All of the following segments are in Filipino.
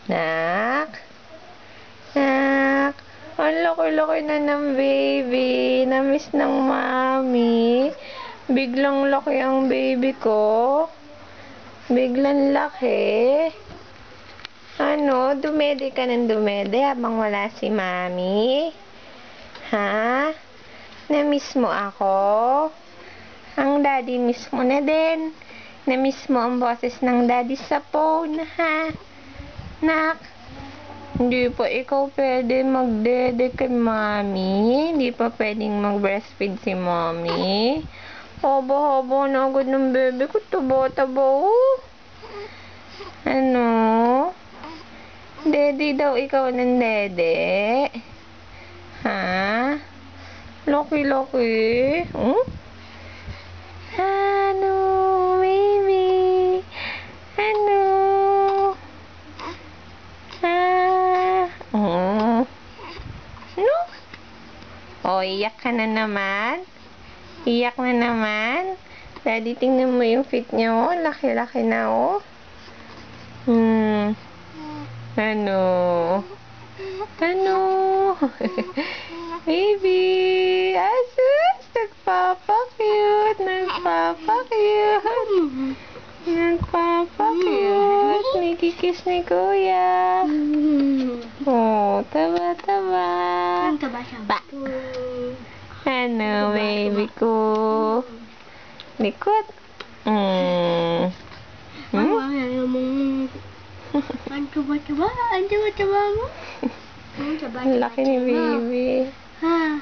Nak? Nak? Ang laki-laki na ng baby. Namiss ng mami. Biglang laki ang baby ko. Biglang laki. Ano? Dumede ka ng dumede habang wala si mami? Ha? Namiss mo ako? Ang daddy miss mo na din. Namiss mo ang boses ng daddy sa phone, ha? Nak? Hindi pa ikaw pwede magdede kay mami. Hindi pa pwedeng mag-breastfeed si mami. Haba-haba na agad ng bebe ko. Taba-taba, oh. Ano? Dede daw ikaw ng dede? Ha? Loki-loki? Ano? Baby? Ano? No? Oh, iyak ka na naman? Iyak na naman? Daddy, tingnan mo yung fit niya, oh. Laki-laki na, oh. Ano? Ano? Baby! Asus! Nagpapa-cute! Nagpapa-cute! Nagpapa-cute! Nagkikiss ni Kuya! Oh, taba-taba! Ba! Ano, baby ko? Likot? Ang taba-taba? Ang taba-taba mo? Ang laki ni baby. Ha?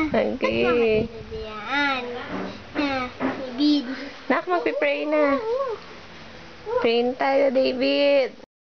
Okay. Nak, magpipray na. Pray tayo, David.